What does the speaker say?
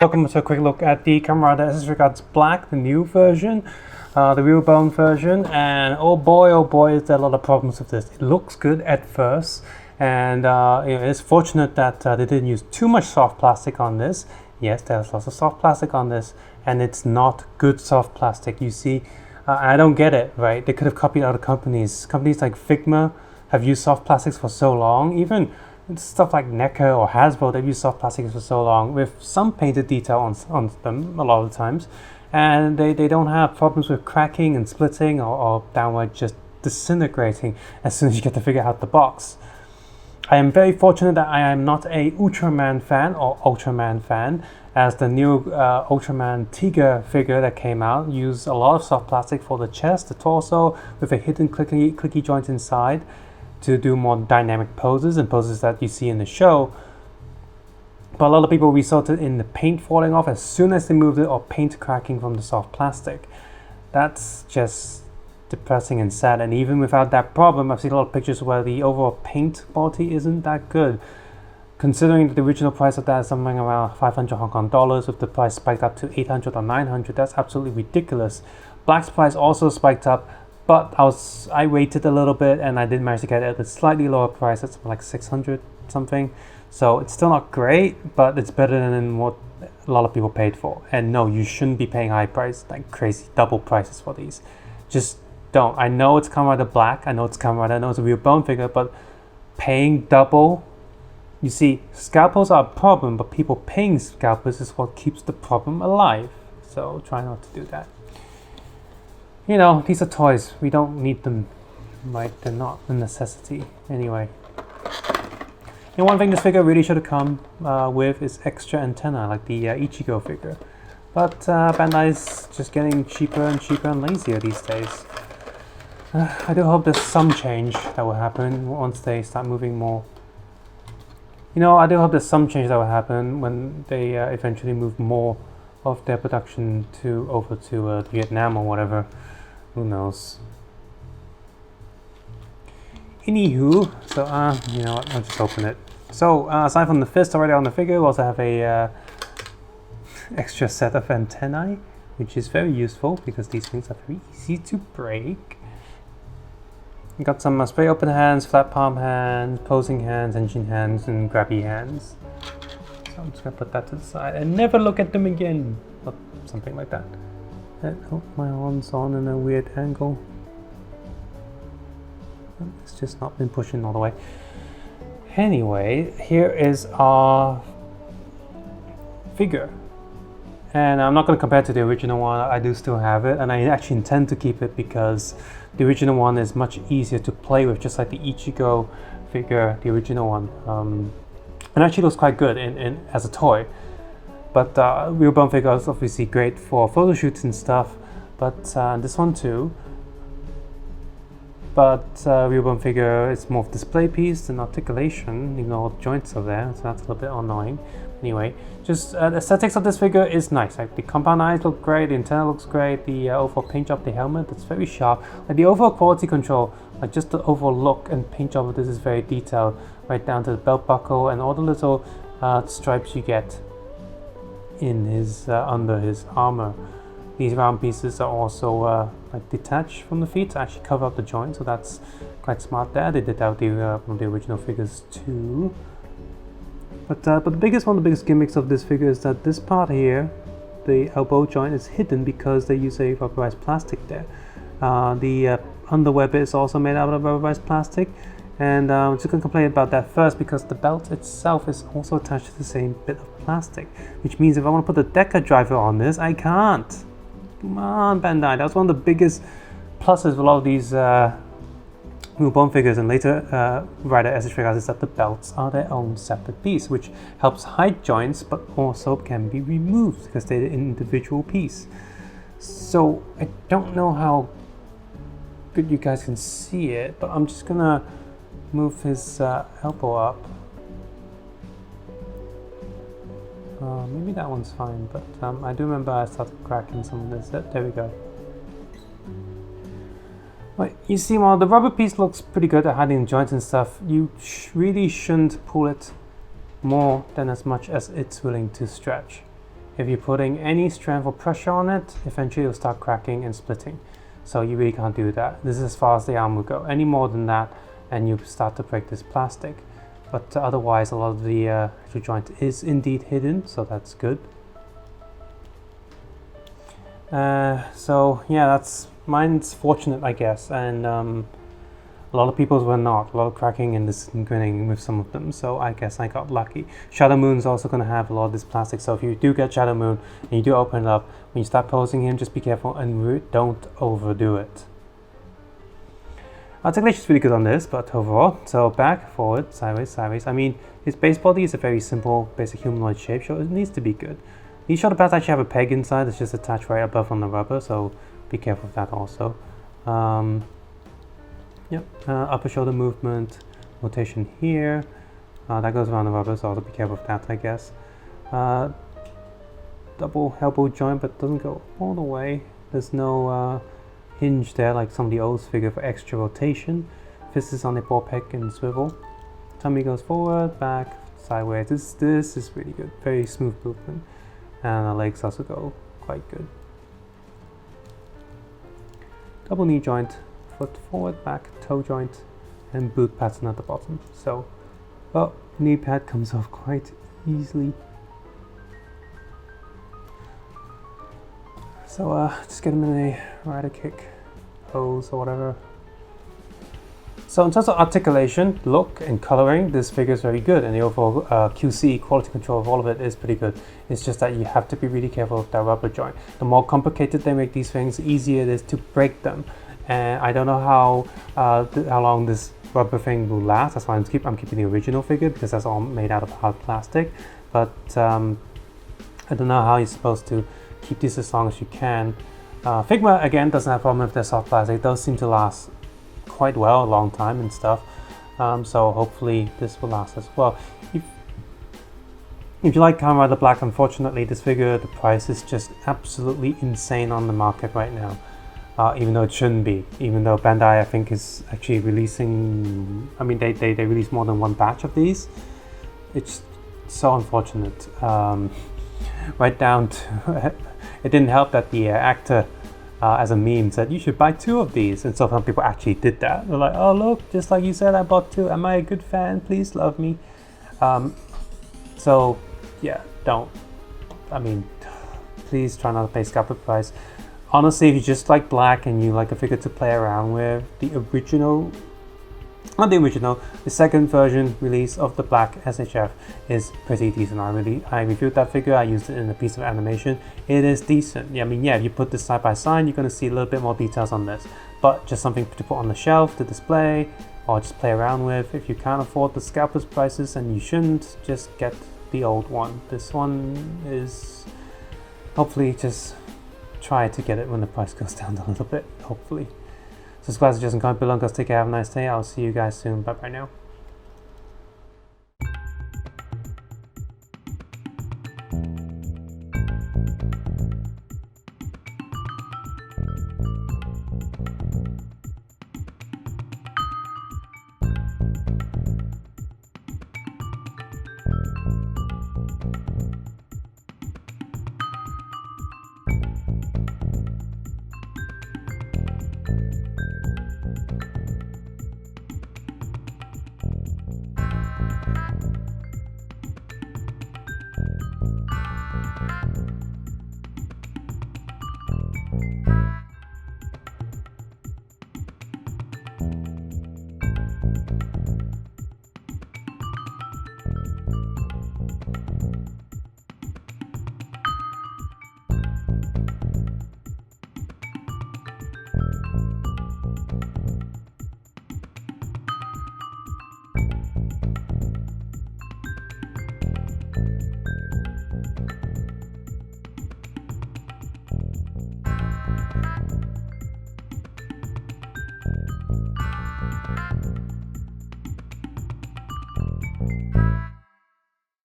Welcome to a quick look at the Kamen Figuarts Black, the new version, the real bone version, and oh boy, is there a lot of problems with this. It looks good at first, and it's fortunate that they didn't use too much soft plastic on this. Yes, there's lots of soft plastic on this, and it's not good soft plastic. You see, I don't get it, right? They could have copied other companies. Companies like Figma have used soft plastics for so long. Even stuff like NECA or Hasbro, they've used soft plastics for so long with some painted detail on them a lot of the times, and they don't have problems with cracking and splitting or downright just disintegrating as soon as you get the figure out the box. I am very fortunate that I am not a Ultraman fan, as the new Ultraman Tiger figure that came out used a lot of soft plastic for the chest, the torso, with a hidden clicky joint inside to do more dynamic poses and poses that you see in the show. But a lot of people resulted in the paint falling off as soon as they moved it, or paint cracking from the soft plastic. That's just depressing and sad. And even without that problem, I've seen a lot of pictures where the overall paint quality isn't that good. Considering the original price of that is something around 500 Hong Kong dollars, with the price spiked up to 800 or 900, that's absolutely ridiculous. Black's price also spiked up, but I waited a little bit and I did manage to get it at a slightly lower price. It's like 600 something. So it's still not great, but it's better than what a lot of people paid for. And no, you shouldn't be paying high price, like crazy double prices for these. Just don't. I know it's Kamen Rider Black, I know it's Kamen Rider, I know it's a real bone figure, but paying double, you see, scalpels are a problem, but people paying scalpels is what keeps the problem alive. So try not to do that. You know, these are toys. We don't need them, right? They're not a necessity. Anyway. And one thing this figure really should have come with is extra antenna, like the Ichigo figure. But Bandai's just getting cheaper and lazier these days. I do hope there's some change that will happen once they start moving more. You know, I do hope there's some change that will happen when they eventually move more of their production over to Vietnam or whatever. Who knows? Anywho, so you know what, I'll just open it. So aside from the fist already on the figure, we also have a extra set of antennae, which is very useful because these things are very easy to break. We got some spray open hands, flat palm hands, posing hands, engine hands, and grabby hands. So I'm just gonna put that to the side and never look at them again, or something like that. Oh, my arm's on in a weird angle. It's just not been pushing all the way. Anyway, here is our figure. And I'm not going to compare it to the original one. I do still have it, and I actually intend to keep it because the original one is much easier to play with, just like the Ichigo figure, the original one. And actually looks quite good as a toy. But real bone figure is obviously great for photo shoots and stuff, but this one too. But real bone figure is more of display piece than articulation, even though all the joints are there, so that's a little bit annoying. Anyway, just the aesthetics of this figure is nice. Like the compound eyes look great, the antenna looks great, the overall paint job of the helmet, it's very sharp. Like the overall quality control, like just the overall look and paint job of this is very detailed, right down to the belt buckle and all the little stripes you get in his under his armor. These round pieces are also like detached from the feet to actually cover up the joint, so that's quite smart there. They did that with one of the original figures too. But the biggest gimmicks of this figure is that this part here, the elbow joint, is hidden because they use a rubberized plastic there. The underwear bit is also made out of rubberized plastic. And I'm just going to complain about that first because the belt itself is also attached to the same bit of plastic, which means if I want to put the Deca driver on this, I can't. Come on, Bandai. That's one of the biggest pluses of a lot of these real bone figures and later Rider SH figures is that the belts are their own separate piece, which helps hide joints but also can be removed because they're an individual piece. So I don't know how good you guys can see it, but I'm just going to move his elbow up. Maybe that one's fine, but I do remember I started cracking some of this. There we go. Right, you see, while the rubber piece looks pretty good at hiding joints and stuff, you really shouldn't pull it more than as much as it's willing to stretch. if you're putting any strength or pressure on it, eventually it'll start cracking and splitting. So you really can't do that. This is as far as the arm will go. Any more than that and you start to break this plastic. But otherwise a lot of the actual joint is indeed hidden, so that's good. So yeah, mine's fortunate, I guess, and a lot of people's were not. A lot of cracking and disintegrating with some of them, so I guess I got lucky. Shadow Moon's also going to have a lot of this plastic, so if you do get Shadow Moon and you do open it up, when you start posing him, just be careful and don't overdo it. Articulation is really good on this, but overall, so back, forward, sideways, sideways. I mean, his base body is a very simple, basic humanoid shape, so it needs to be good. These shoulder pads actually have a peg inside that's just attached right above on the rubber, so be careful of that also. Upper shoulder movement, rotation here. That goes around the rubber, so also be careful of that, I guess. Double elbow joint, but doesn't go all the way. There's no hinge there like some of the old figure for extra rotation. Fist is on the ball peg and swivel. Tummy goes forward, back, sideways. This is really good. Very smooth movement. And the legs also go quite good. Double knee joint, foot forward, back, toe joint, and boot pattern at the bottom. So, knee pad comes off quite easily. So just get him in a rider kick pose or whatever. So in terms of articulation, look, and coloring, this figure is very good, and the overall QC, quality control of all of it, is pretty good. It's just that you have to be really careful with that rubber joint. The more complicated they make these things, the easier it is to break them. And I don't know how long this rubber thing will last. That's why I'm keeping the original figure, because that's all made out of hard plastic. But I don't know how you're supposed to keep this as long as you can. Figma, again, doesn't have a problem with their soft plastic. It does seem to last quite well, a long time and stuff. So hopefully this will last as well. If you like Kamen Rider Black, unfortunately this figure, the price is just absolutely insane on the market right now. Even though it shouldn't be. Even though Bandai, I think, is actually releasing, I mean, they release more than one batch of these. It's so unfortunate. Right down to, it didn't help that the actor, as a meme, said you should buy 2 of these, and so some people actually did that. They're like, oh look, just like you said, I bought 2. Am I a good fan? Please love me. So yeah, please try not to pay scalper price. Honestly, if you just like Black and you like a figure to play around with, the second version release of the Black SHF is pretty decent. I reviewed that figure, I used it in a piece of animation. It is decent. Yeah, I mean, yeah, if you put this side by side, you're going to see a little bit more details on this. But just something to put on the shelf to display, or just play around with. If you can't afford the scalpers prices, and you shouldn't, just get the old one. This one is, hopefully, just try to get it when the price goes down a little bit, hopefully. Subscribe, suggest, and comment below, guys. Take care, have a nice day. I'll see you guys soon. Bye bye now.